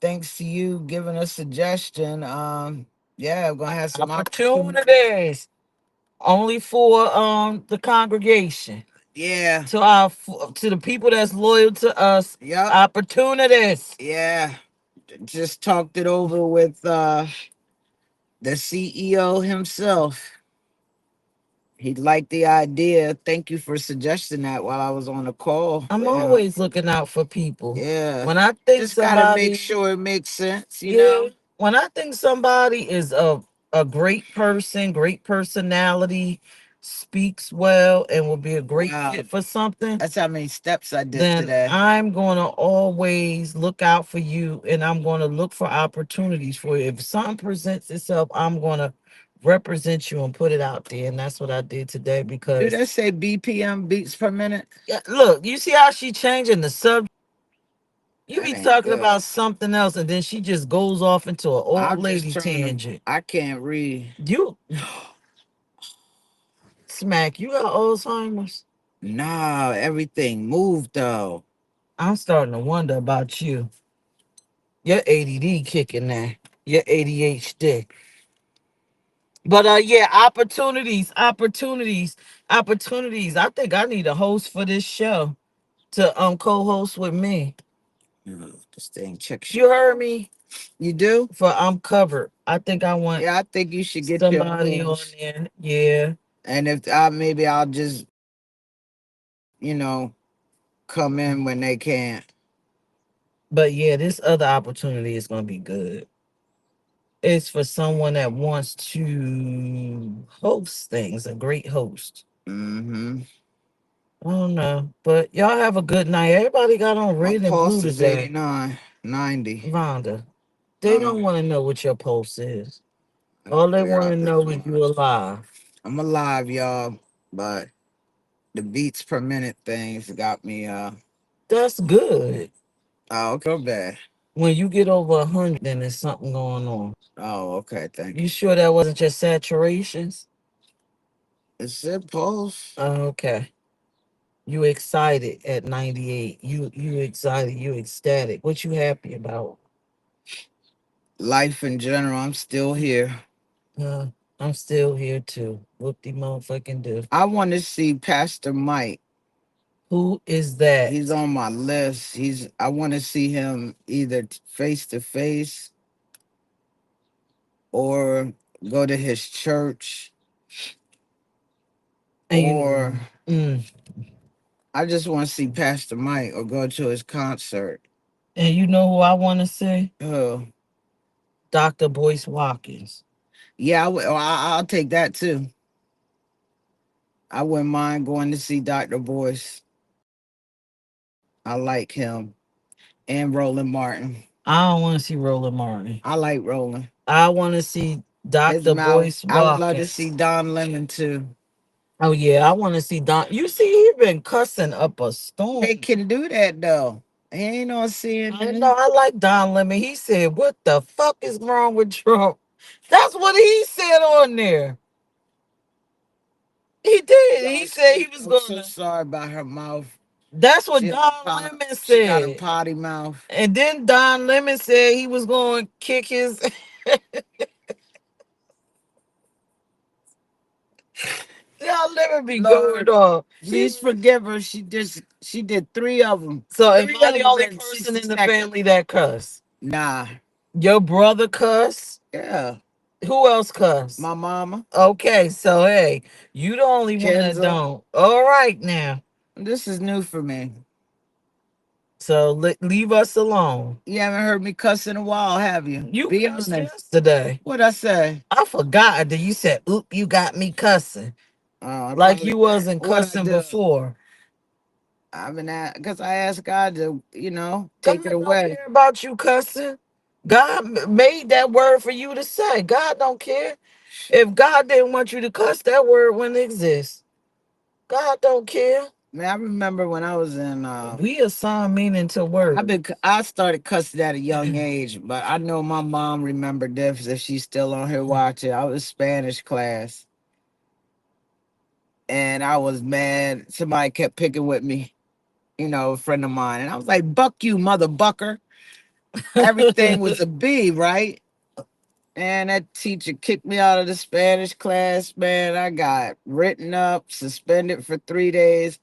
Speaker 2: Thanks to you giving a suggestion. Yeah, we're gonna have some opportunities.
Speaker 1: Opportunities. Only for the congregation.
Speaker 2: Yeah.
Speaker 1: To the people that's loyal to us.
Speaker 2: Yep.
Speaker 1: Opportunities.
Speaker 2: Yeah. Just talked it over with the CEO himself. He liked the idea. Thank you for suggesting that while I was on the call.
Speaker 1: I'm
Speaker 2: You know,
Speaker 1: always looking out for people.
Speaker 2: yeah.
Speaker 1: When I think
Speaker 2: Just gotta make
Speaker 1: somebody,
Speaker 2: sure it makes sense, you
Speaker 1: yeah,
Speaker 2: know?
Speaker 1: when I think somebody is a great person, great personality, speaks well, and will be a great
Speaker 2: Wow.
Speaker 1: fit for something,
Speaker 2: That's how many steps I did
Speaker 1: then
Speaker 2: today.
Speaker 1: I'm going to always look out for you and I'm going to look for opportunities for you. If something presents itself, I'm going to represent you and put it out there. And that's what I did today
Speaker 2: Do
Speaker 1: because,
Speaker 2: that say BPM beats per minute?
Speaker 1: yeah, look, you see how she changing the subject? You
Speaker 2: That
Speaker 1: be
Speaker 2: ain't
Speaker 1: talking
Speaker 2: good.
Speaker 1: about something else and then she just goes off into an old
Speaker 2: I'm just
Speaker 1: lady
Speaker 2: trying to.
Speaker 1: tangent.
Speaker 2: I can't read.
Speaker 1: You smack, you got Alzheimer's.
Speaker 2: Nah, everything moved though.
Speaker 1: I'm starting to wonder about you. Your ADD kicking there. Your ADHD. But yeah, opportunities. I think I need a host for this show to co-host with me.
Speaker 2: This thing check.
Speaker 1: You heard me?
Speaker 2: You do?
Speaker 1: For I'm covered. I think I want
Speaker 2: Yeah, I think you should get your
Speaker 1: somebody on
Speaker 2: host.
Speaker 1: there. Yeah.
Speaker 2: And if I maybe I'll just, you know, come in when they can.
Speaker 1: But yeah, this other opportunity is gonna be good. It's for someone that wants to host things, a great host.
Speaker 2: Mm-hmm.
Speaker 1: I don't know. But y'all have a good night. Everybody got on
Speaker 2: My
Speaker 1: red and blue
Speaker 2: pulse is
Speaker 1: today.
Speaker 2: 89, 90.
Speaker 1: Rhonda, they don't want to know what your pulse is. All they
Speaker 2: Figure
Speaker 1: want to
Speaker 2: out this
Speaker 1: know is you
Speaker 2: one.
Speaker 1: alive.
Speaker 2: I'm alive, y'all, but the beats per minute things got me
Speaker 1: That's good.
Speaker 2: oh, okay, bad.
Speaker 1: When you get over 100, then there's something going on.
Speaker 2: Oh, okay, thank
Speaker 1: You
Speaker 2: you.
Speaker 1: sure that wasn't just saturations?
Speaker 2: It's it pulse.
Speaker 1: Okay. You excited at 98. You excited. You ecstatic. What you happy about?
Speaker 2: Life in general, I'm still here.
Speaker 1: Uh, I'm still here too. Whoop de motherfucking do.
Speaker 2: I want to see Pastor Mike.
Speaker 1: Who is that?
Speaker 2: He's on my list. I want to see him either face to face or go to his church,
Speaker 1: And you know,
Speaker 2: or
Speaker 1: mm,
Speaker 2: I just want to see Pastor Mike or go to his concert.
Speaker 1: and you know who I want to see?
Speaker 2: Oh,
Speaker 1: Dr. Boyce Watkins.
Speaker 2: yeah, I'll take that too. I wouldn't mind going to see Dr. Boyce. I like him. And Roland Martin.
Speaker 1: I don't want to see Roland Martin.
Speaker 2: I like Roland.
Speaker 1: I want to see
Speaker 2: His
Speaker 1: Dr.
Speaker 2: mouth.
Speaker 1: Boyce
Speaker 2: I would love to see
Speaker 1: Watkins.
Speaker 2: Don Lemon too.
Speaker 1: Oh yeah, I want to see Don. You see, he been cussing up a
Speaker 2: They
Speaker 1: storm.
Speaker 2: can do that though. He ain't on
Speaker 1: I know.
Speaker 2: CNN.
Speaker 1: I like Don Lemon. He said, "What the fuck is wrong with Trump?" That's what he said on there. He did. He said he was
Speaker 2: I'm so
Speaker 1: gonna.
Speaker 2: sorry about her mouth.
Speaker 1: That's what
Speaker 2: She,
Speaker 1: Don Lemon
Speaker 2: she got a
Speaker 1: said.
Speaker 2: potty mouth.
Speaker 1: And then Don Lemon said he was going to kick his. Y'all Lemon be going
Speaker 2: Lord,
Speaker 1: off.
Speaker 2: please forgive her. She did three of them.
Speaker 1: So am
Speaker 2: Three
Speaker 1: I
Speaker 2: of
Speaker 1: the
Speaker 2: them
Speaker 1: only
Speaker 2: in
Speaker 1: person
Speaker 2: 60
Speaker 1: in the
Speaker 2: seconds.
Speaker 1: family that cuss?
Speaker 2: Nah.
Speaker 1: Your brother cuss?
Speaker 2: Yeah.
Speaker 1: Who else cuss?
Speaker 2: My mama,
Speaker 1: Okay, so hey, you the only one that
Speaker 2: Kenza.
Speaker 1: don't. All right now.
Speaker 2: This is new for me.
Speaker 1: So leave us alone.
Speaker 2: You haven't heard me cuss in a while, have you?
Speaker 1: You
Speaker 2: Be
Speaker 1: cussed
Speaker 2: honest.
Speaker 1: yesterday.
Speaker 2: What'd I say?
Speaker 1: I forgot that you said, "Oop, you got me cussing,"
Speaker 2: I
Speaker 1: like
Speaker 2: probably
Speaker 1: you wasn't
Speaker 2: what I
Speaker 1: cussing
Speaker 2: do.
Speaker 1: before.
Speaker 2: I've been at because I asked God to,
Speaker 1: God
Speaker 2: take it
Speaker 1: don't
Speaker 2: away.
Speaker 1: care about you cussing. God made that word for you to say. God don't care. If God didn't want you to cuss, that word wouldn't exist. God don't care.
Speaker 2: Man, I remember when I was in
Speaker 1: We assign meaning to words.
Speaker 2: I started cussing at a young age, but I know my mom remembered this if she's still on here watching. I was Spanish class and I was mad. Somebody kept picking with me, a friend of mine. And I was like, buck you, mother bucker. Everything was a B, right? And that teacher kicked me out of the Spanish class, man. I got written up, suspended for 3 days.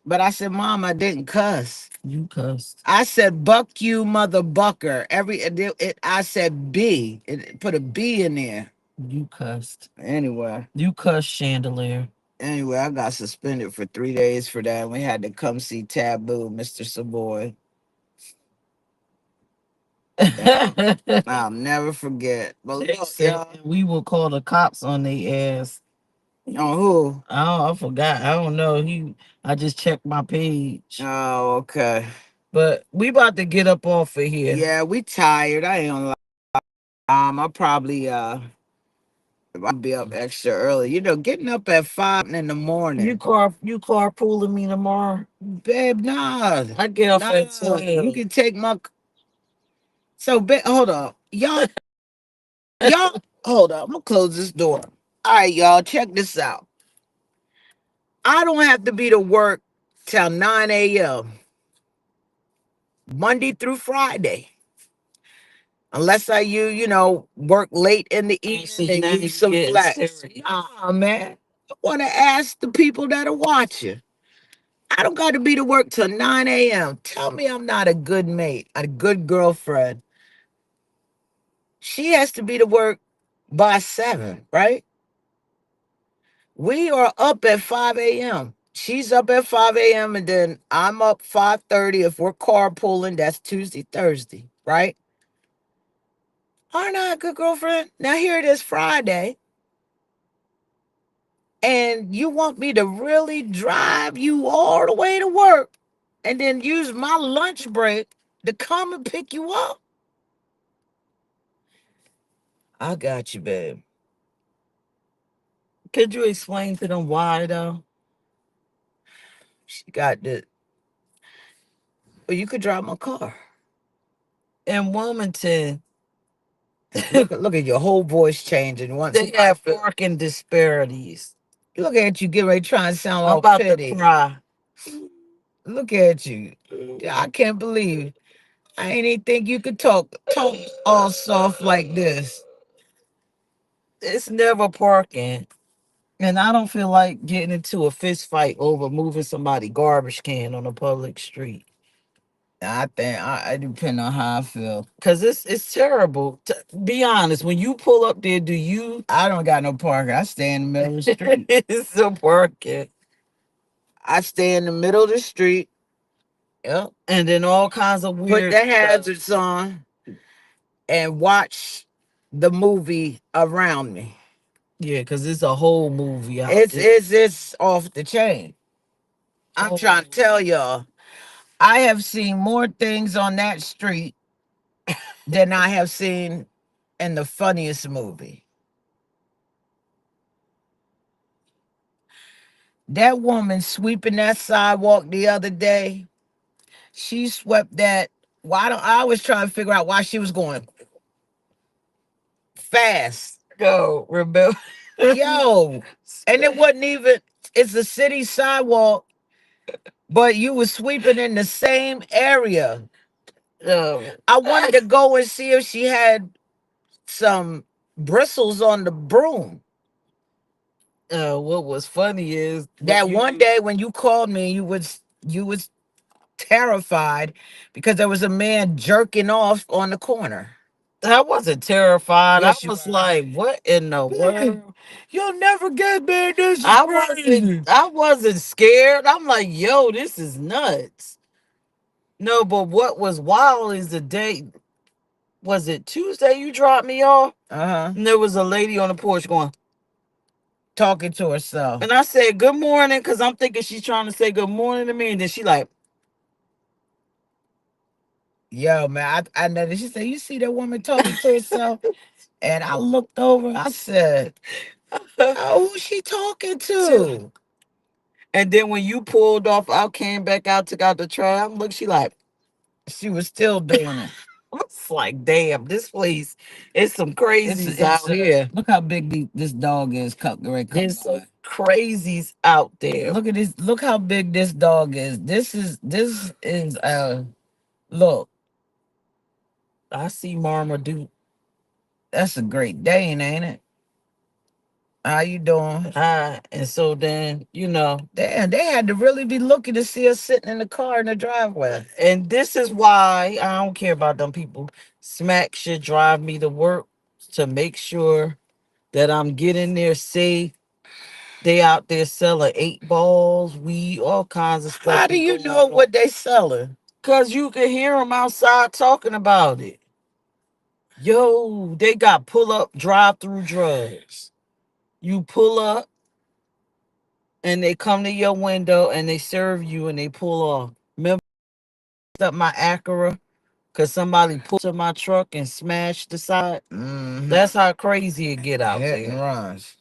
Speaker 2: But I said, Mom, I didn't cuss.
Speaker 1: You cussed.
Speaker 2: I said, buck you, mother bucker. I said B. It put a B in there.
Speaker 1: You cussed.
Speaker 2: Anyway,
Speaker 1: You cussed, Chandelier.
Speaker 2: I got suspended for 3 days for that. And we had to come see Taboo, Mr. Savoy. I'll never forget. But
Speaker 1: They
Speaker 2: look,
Speaker 1: said
Speaker 2: y'all.
Speaker 1: we will call the cops on their ass.
Speaker 2: On who?
Speaker 1: I forgot. I don't know. I just checked my page.
Speaker 2: Oh, okay.
Speaker 1: But we about to get up off of here.
Speaker 2: Yeah, we tired. I ain't gonna lie. I'll probably I'll be up extra early. Getting up at 5 in the morning.
Speaker 1: You carpooling me tomorrow?
Speaker 2: Babe, nah.
Speaker 1: I get off at
Speaker 2: Nah.
Speaker 1: 12.
Speaker 2: You can take my so babe, hold up. Y'all hold up. I'm gonna close this door. All right, y'all, check this out. I don't have to be to work till 9 a.m. Monday through Friday. Unless work late in the
Speaker 1: See,
Speaker 2: evening
Speaker 1: now
Speaker 2: and
Speaker 1: you
Speaker 2: use some
Speaker 1: getting
Speaker 2: flex.
Speaker 1: serious.
Speaker 2: Nah, man. I want to ask the people that are watching. I don't got to be to work till 9 a.m. Tell me I'm not a good mate, a good girlfriend. She has to be to work by 7, right? We are up at 5 a.m. She's up at 5 a.m. and then I'm up 5:30. If we're carpooling, that's Tuesday, Thursday, right? Aren't I a good girlfriend? Now here it is Friday. And you want me to really drive you all the way to work and then use my lunch break to come and pick you up? I got you, babe.
Speaker 1: Could you explain to them why though?
Speaker 2: She got the. Well, you could drive my car.
Speaker 1: In Wilmington,
Speaker 2: Look at your whole voice changing once.
Speaker 1: they have parking disparities.
Speaker 2: Look at you, get ready trying to sound
Speaker 1: I'm
Speaker 2: all
Speaker 1: about to
Speaker 2: petty.
Speaker 1: cry.
Speaker 2: Look at you. I can't believe. I ain't even think you could talk all soft like this.
Speaker 1: It's never parking. And I don't feel like getting into a fist fight over moving somebody garbage can on a public street.
Speaker 2: I think I depend on how I feel.
Speaker 1: Cause it's terrible. Be honest, when you pull up there, do you
Speaker 2: I don't got no parking. I stay in the middle of the street.
Speaker 1: it's a parking?
Speaker 2: I stay in the middle of the street. Yep.
Speaker 1: And then all kinds of
Speaker 2: Put
Speaker 1: weird
Speaker 2: the
Speaker 1: stuff.
Speaker 2: hazards on and watch the movie around me.
Speaker 1: Yeah, because it's a whole movie out
Speaker 2: It's
Speaker 1: there.
Speaker 2: it's off the chain. I'm trying to tell y'all, I have seen more things on that street than I have seen in the funniest movie. That woman sweeping that sidewalk the other day, she swept that. Why don't I was trying to figure out why she was going fast.
Speaker 1: Go, rebel.
Speaker 2: Yo, and it wasn't even, it's a city sidewalk, but you was sweeping in the same area. I wanted to go and see if she had some bristles on the broom.
Speaker 1: What was funny is
Speaker 2: That one day when you called me, you was terrified because there was a man jerking off on the corner.
Speaker 1: I wasn't terrified.
Speaker 2: Yes,
Speaker 1: I
Speaker 2: you
Speaker 1: was
Speaker 2: were.
Speaker 1: like, "What in the world?"
Speaker 2: You'll never get me. This is
Speaker 1: I
Speaker 2: crazy.
Speaker 1: wasn't. I wasn't scared. I'm like, "Yo, this is nuts." No, but what was wild is the day. Was it Tuesday? You dropped me off,
Speaker 2: Uh-huh.
Speaker 1: and there was a lady on the porch going,
Speaker 2: Talking to herself.
Speaker 1: and I said, "Good morning," because I'm thinking she's trying to say good morning to me, and then she like,
Speaker 2: Yo, man, I know that she said, you see that woman talking to herself? And I looked over, I said, oh, who's she talking to?
Speaker 1: and then when you pulled off, I came back out, took out the trash. Look, she like.
Speaker 2: She was still doing it.
Speaker 1: It's like, damn, this place is some crazies
Speaker 2: It's
Speaker 1: out here.
Speaker 2: look how big this dog is.
Speaker 1: There's some crazies out there.
Speaker 2: Look at this. Look how big this dog is. This is look.
Speaker 1: I see Marmaduke.
Speaker 2: That's a great day, ain't it? How you doing?
Speaker 1: And so then,
Speaker 2: Damn, they had to really be looking to see us sitting in the car in the driveway.
Speaker 1: and this is why I don't care about them people. Smack should drive me to work to make sure that I'm getting there safe. They out there selling 8 balls, weed, all kinds of stuff.
Speaker 2: How do you know what they selling?
Speaker 1: Because you can hear them outside talking about it. Yo, they got pull up drive through drugs. You pull up and they come to your window and they serve you and they pull off. Remember up my Acura because somebody pulled to my truck and smashed the side? That's how crazy it get out
Speaker 2: Hit and
Speaker 1: there.
Speaker 2: runs.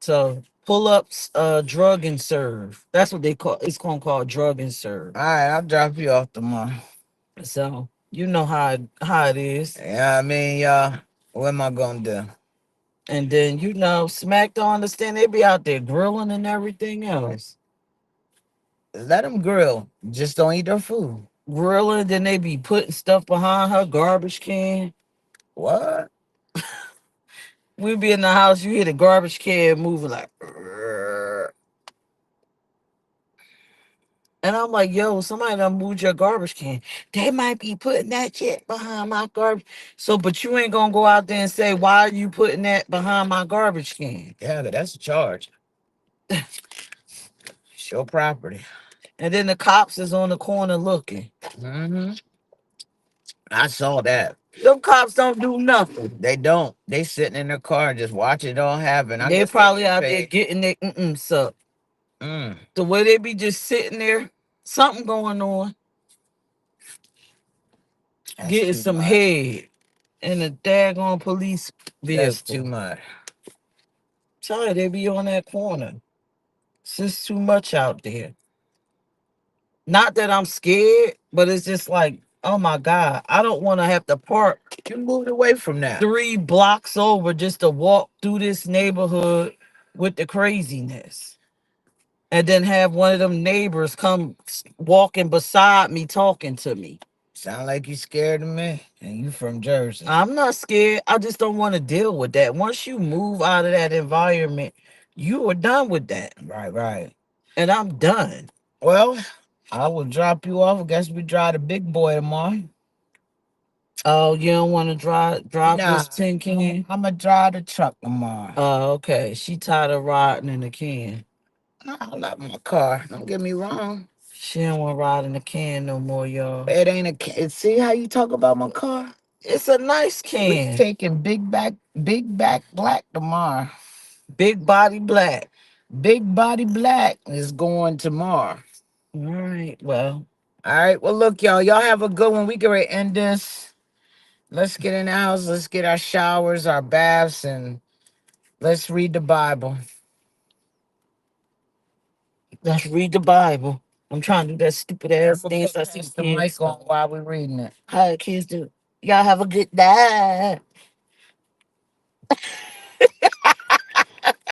Speaker 1: So pull ups, drug and serve. That's what they call it's gonna call drug and serve.
Speaker 2: All right, I'll drop you off tomorrow.
Speaker 1: So you know how it is.
Speaker 2: Yeah, I mean, y'all, what am I gonna do?
Speaker 1: And then Smack don't understand they be out there grilling and everything else.
Speaker 2: Let them grill. Just don't eat their food.
Speaker 1: Grilling, then they be putting stuff behind her garbage can.
Speaker 2: What?
Speaker 1: We be in the house, you hear the garbage can moving like, "Rrrr." And I'm like, yo, somebody done moved your garbage can. They might be putting that shit behind my garbage. So, but you ain't gonna go out there and say, why are you putting that behind my garbage can?
Speaker 2: Yeah, that's a charge. It's your property.
Speaker 1: And then the cops is on the corner looking.
Speaker 2: Mm-hmm. I saw that.
Speaker 1: Them cops don't do nothing.
Speaker 2: They don't. They sitting in their car and just watch it all happen.
Speaker 1: They probably out there getting their sucked. The way they be just sitting there, something going on.
Speaker 2: That's
Speaker 1: Getting
Speaker 2: too
Speaker 1: some
Speaker 2: much.
Speaker 1: head in a daggone police vehicle.
Speaker 2: That's too much.
Speaker 1: Sorry, they be on that corner. It's just too much out there. Not that I'm scared, but it's just like, oh my God, I don't want to have to park
Speaker 2: You moved away from that.
Speaker 1: 3 blocks over just to walk through this neighborhood with the craziness. And then have one of them neighbors come walking beside me talking to me.
Speaker 2: Sound like you scared of me, and you from Jersey.
Speaker 1: I'm not scared. I just don't want to deal with that. Once you move out of that environment, you are done with that.
Speaker 2: Right.
Speaker 1: And I'm done.
Speaker 2: Well, I will drop you off. I guess we drive the big boy tomorrow.
Speaker 1: Oh, you don't want to drive
Speaker 2: Nah,
Speaker 1: this tin can?
Speaker 2: I'm gonna drive the truck tomorrow.
Speaker 1: Oh, okay. She tired of riding in the can.
Speaker 2: I love my car. Don't get me wrong.
Speaker 1: She don't want to ride in the can no more, y'all.
Speaker 2: It ain't a see how you talk about my car?
Speaker 1: It's a nice
Speaker 2: We
Speaker 1: can.
Speaker 2: taking big back black tomorrow.
Speaker 1: Big body black.
Speaker 2: Big body black is going tomorrow.
Speaker 1: All right. Well,
Speaker 2: All right. Well, look, y'all. Y'all have a good one. We can end this. Let's get in the house. Let's get our showers, our baths, and let's read the Bible.
Speaker 1: let's read the Bible. I'm trying to do that stupid ass
Speaker 2: I'm gonna
Speaker 1: dance. I see
Speaker 2: pass the mic on while we're reading it.
Speaker 1: how the kids do. Y'all have a good night.